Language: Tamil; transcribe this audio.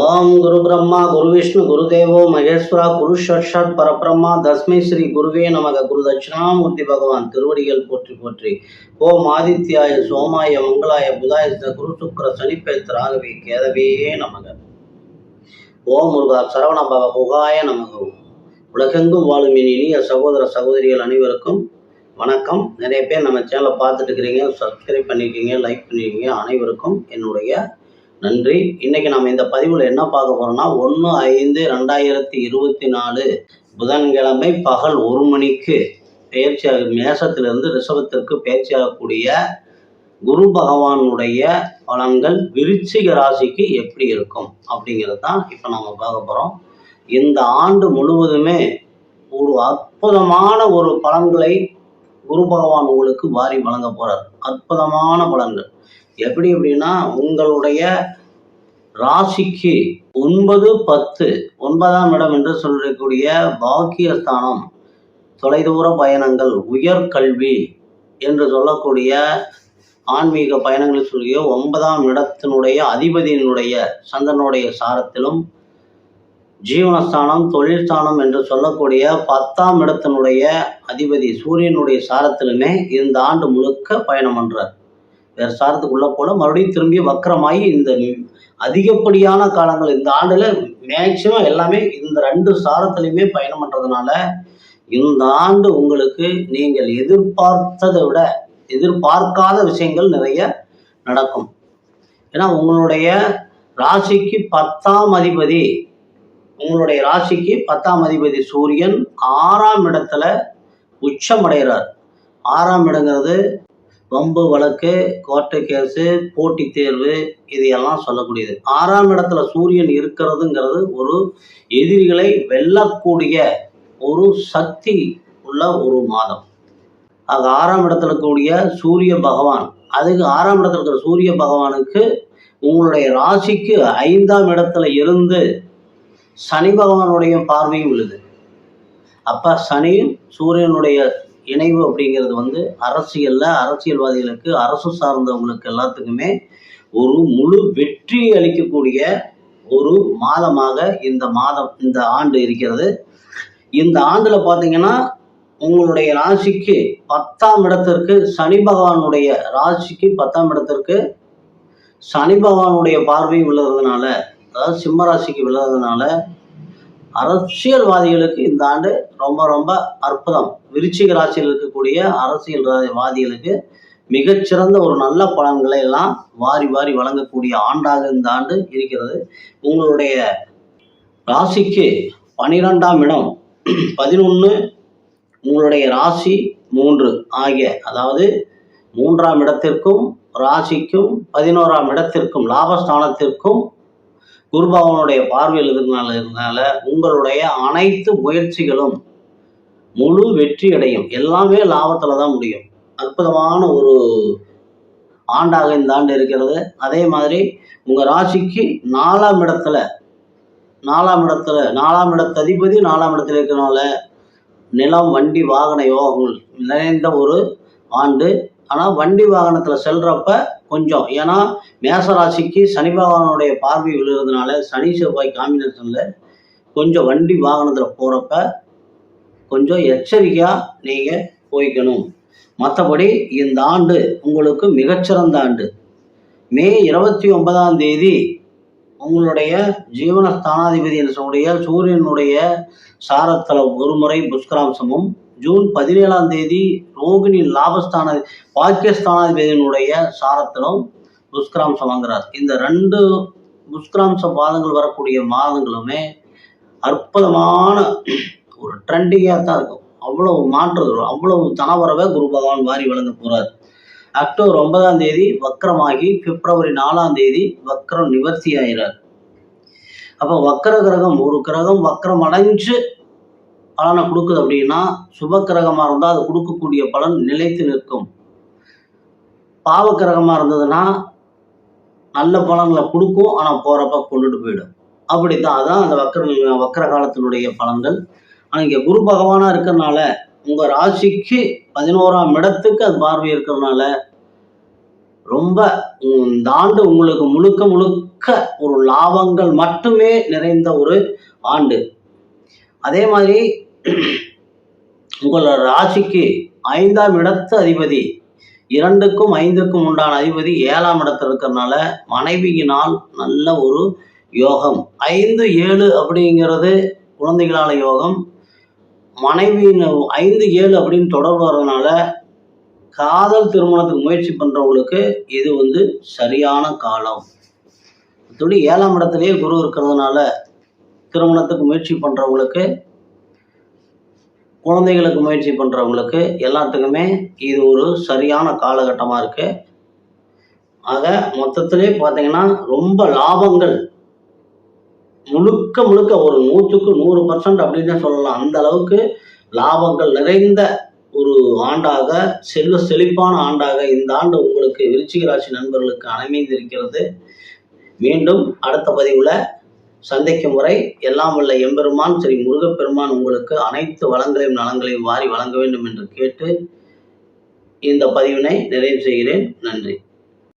ओम गुरु ब्रह्मा गुरु विष्णु गुरुदेवो महेश्वरा गुरु साक्षात् परब्रह्मा तस्मै श्री गुरुवे नमः। गुरु दक्षिणामूर्ति भगवान திருவடிகள் போற்றி போற்றி। ஓம் ஆதித்யாய சோமாய மங்களாய புதாய குரு சுக்கிர சனிப்பேத் ராகவே கேதவே நமக। ஓம் முருகா சரவண பவ குகாய நமக। உலகெங்கும் வாழும் என் இனிய சகோதர சகோதரிகள் அனைவருக்கும் வணக்கம்। நிறைய பேர் நம்ம சேனலை பார்த்துட்டு இருக்கிறீங்க, சப்ஸ்கிரைப் பண்ணியிருக்கீங்க, லைக் பண்ணியிருக்கீங்க, அனைவருக்கும் என்னுடைய நன்றி। இன்னைக்கு நம்ம இந்த பதிவில் என்ன பார்க்க போறோம்னா 1/5/2024 புதன்கிழமை பகல் 1 மணிக்கு பயிற்சியாக மேசத்திலிருந்து ரிஷபத்திற்கு பயிற்சியாகக்கூடிய குரு பகவானுடைய பலன்கள் விருச்சிக ராசிக்கு எப்படி இருக்கும் அப்படிங்கிறது தான் இப்போ நம்ம பார்க்க போறோம்। இந்த ஆண்டு முழுவதுமே ஒரு அற்புதமான ஒரு பலன்களை குரு பகவான் உங்களுக்கு வாரி வழங்க போறார்। அற்புதமான பலன்கள் எப்படி அப்படின்னா, உங்களுடைய ராசிக்கு 9, 10 9ஆம் இடம் என்று சொல்லக்கூடிய பாக்கியஸ்தானம், தொலைதூர பயணங்கள், உயர்கல்வி என்று சொல்லக்கூடிய ஆன்மீக பயணங்கள் சொல்லிய 9ஆம் இடத்தினுடைய அதிபதியினுடைய சந்திரனுடைய சாரத்திலும், ஜீவனஸ்தானம் தொழில் ஸ்தானம் என்று சொல்லக்கூடிய 10ஆம் இடத்தினுடைய அதிபதி சூரியனுடைய சாரத்திலுமே இந்த ஆண்டு முழுக்க பயணம் பண்றார்। வேறு சாரத்துக்குள்ள போல மறுபடியும் திரும்பி வக்கரமாகி இந்த அதிகப்படியான காலங்கள் இந்த ஆண்டுல மேக்சிமம் எல்லாமே இந்த 2 சாரத்திலையுமே பயணம் பண்றதுனால இந்த ஆண்டு உங்களுக்கு நீங்கள் எதிர்பார்த்ததை விட எதிர்பார்க்காத விஷயங்கள் நிறைய நடக்கும்। ஏன்னா உங்களுடைய ராசிக்கு 10ஆம் அதிபதி, உங்களுடைய ராசிக்கு 10ஆம் அதிபதி சூரியன் 6ஆம் இடத்துல உச்சம் அடைகிறார்। 6ஆம் இடங்கிறது வம்பு வழக்கு, கோர்ட்டு கேஸு, போட்டி தேர்வு, இதையெல்லாம் சொல்லக்கூடியது। 6ஆம் இடத்துல சூரியன் இருக்கிறதுங்கிறது ஒரு எதிரிகளை வெல்லக்கூடிய ஒரு சக்தி உள்ள ஒரு மாதம்। ஆக 6ஆம் இடத்துல கூடிய சூரிய பகவான், அதுக்கு 6ஆம் இடத்துல இருக்கிற சூரிய பகவானுக்கு உங்களுடைய ராசிக்கு 5ஆம் இடத்துல இருந்து சனி பகவானுடைய பார்வையும் உள்ளது। அப்ப சனியும் சூரியனுடைய இணைவு அப்படிங்கிறது அரசியல்வாதிகளுக்கு, அரசு சார்ந்தவங்களுக்கு எல்லாத்துக்குமே ஒரு முழு வெற்றி அளிக்கக்கூடிய ஒரு மாதமாக இந்த ஆண்டு இருக்கிறது। இந்த ஆண்டுல பாத்தீங்கன்னா உங்களுடைய ராசிக்கு 10ஆம் இடத்திற்கு சனி பகவானுடைய ராசிக்கு 10ஆம் இடத்திற்கு சனி பகவானுடைய பார்வை விழுறதுனால, அதாவது சிம்ம ராசிக்கு விழுறதுனால அரசியல்வாதிகளுக்கு இந்த ஆண்டு ரொம்ப ரொம்ப அற்புதம்। விருச்சிக ராசியில் இருக்கக்கூடிய அரசியல்வாதிகளுக்கு மிகச்சிறந்த ஒரு நல்ல பலன்களை எல்லாம் வாரி வாரி வழங்கக்கூடிய ஆண்டாக இந்த ஆண்டு இருக்கிறது। உங்களுடைய ராசிக்கு 12ஆம் இடம் 11, உங்களுடைய ராசி 3 ஆகிய, அதாவது 3ஆம் இடத்திற்கும் ராசிக்கும் 11ஆம் இடத்திற்கும் லாபஸ்தானத்திற்கும் குரு பகவானுடைய பார்வையில் இருந்தனால உங்களுடைய அனைத்து முயற்சிகளும் முழு வெற்றி அடையும்। எல்லாமே லாபத்துல தான் முடியும்। அற்புதமான ஒரு ஆண்டாக இந்த ஆண்டு இருக்கிறது। அதே மாதிரி உங்க ராசிக்கு 4ஆம் இடத்துல 4ஆம் இடத்து அதிபதி 4ஆம் இடத்துல இருக்கிறனால நிலம், வண்டி, வாகன யோகங்கள் நிறைந்த ஒரு ஆண்டு। ஆனால் வண்டி வாகனத்தில் செல்றப்ப கொஞ்சம், ஏன்னா மேசராசிக்கு சனி பகவானுடைய பார்வை விழுறதுனால சனி செவ்வாய் காம்பினேஷன்ல கொஞ்சம் வண்டி வாகனத்தில் போகிறப்ப கொஞ்சம் எச்சரிக்கையாக நீங்கள் போய்க்கணும்। மற்றபடி இந்த ஆண்டு உங்களுக்கு மிகச்சிறந்த ஆண்டு। மே 29ஆம் தேதி உங்களுடைய ஜீவனஸ்தானாதிபதி என்று சொல்லக்கூடிய சூரியனுடைய சாரத்தில் ஒரு முறை புஷ்கராம்சமும், ஜூன் 17ஆம் தேதி ரோகிணி லாபஸ்தான பாக்கியஸ்தானாதிபதியினுடைய சாரத்திலும் புஷ்கராம்சம் வாங்குறார்। இந்த 2 புஷ்கராம்ச பாதங்கள் வரக்கூடிய மாதங்களுமே அற்புதமான ஒரு ட்ரெண்டிங்காக தான் இருக்கும்। அவ்வளவு மாற்றம், அவ்வளவு தனவரவை குரு பகவான் வாரி வழங்க போறார்। அக்டோபர் 9ஆம் தேதி வக்கரமாகி பிப்ரவரி 4ஆம் தேதி வக்கரம் நிவர்த்தி ஆகிறார்। அப்போ வக்கர கிரகம், ஒரு கிரகம் வக்கரம் அடைஞ்சு பலனை கொடுக்குது அப்படின்னா சுப கிரகமாக இருந்தால் அது கொடுக்கக்கூடிய பலன் நிலைத்து நிற்கும்। பாவ கிரகமாக இருந்ததுன்னா நல்ல பலன்களை கொடுக்கும், ஆனால் போகிறப்ப கொண்டுட்டு போயிடும்। அப்படித்தான், அதான் அந்த வக்கர காலத்தினுடைய பலன்கள்। ஆனால் இங்கே குரு பகவானாக இருக்கிறதுனால உங்கள் ராசிக்கு 11ஆம் இடத்துக்கு அது பார்வை இருக்கிறதுனால ரொம்ப இந்த ஆண்டு உங்களுக்கு முழுக்க முழுக்க ஒரு லாபங்கள் மட்டுமே நிறைந்த ஒரு ஆண்டு. அதே மாதிரி உங்களோட ராசிக்கு 5ஆம் இடத்து அதிபதி 2க்கும் 5க்கும் உண்டான அதிபதி 7ஆம் இடத்துல இருக்கிறதுனால மனைவியினால் நல்ல ஒரு யோகம். 5, 7 அப்படிங்கிறது குழந்தைகளால யோகம். மனைவியின் 5, 7 அப்படின்னு தொடர்பு வர்றதுனால காதல் திருமணத்துக்கு முயற்சி பண்றவங்களுக்கு இது சரியான காலம். மற்றபடி 7ஆம் இடத்திலேயே குரு இருக்கிறதுனால திருமணத்துக்கு முயற்சி பண்றவங்களுக்கு, குழந்தைகளுக்கு முயற்சி பண்றவங்களுக்கு எல்லாத்துக்குமே இது ஒரு சரியான காலகட்டமா இருக்கு. ஆக மொத்தத்திலே பார்த்தீங்கன்னா ரொம்ப லாபங்கள் முழுக்க முழுக்க ஒரு 100க்கு 100% அப்படின்னு சொல்லலாம். அந்த அளவுக்கு லாபங்கள் நிறைந்த ஒரு ஆண்டாக, செல்வ செழிப்பான ஆண்டாக இந்த ஆண்டு உங்களுக்கு விருச்சிக ராசி நண்பர்களுக்கு அமைந்திருக்கிறது. மீண்டும் அடுத்த பதிவுல சந்திக்கும் வரை எல்லாம் வல்ல எம்பெருமான் ஸ்ரீ முருகப்பெருமான் உங்களுக்கு அனைத்து வளங்களையும் நலங்களையும் வாரி வழங்க வேண்டும் என்று கேட்டு இந்த பதிவினை நிறைவு செய்கிறேன். நன்றி.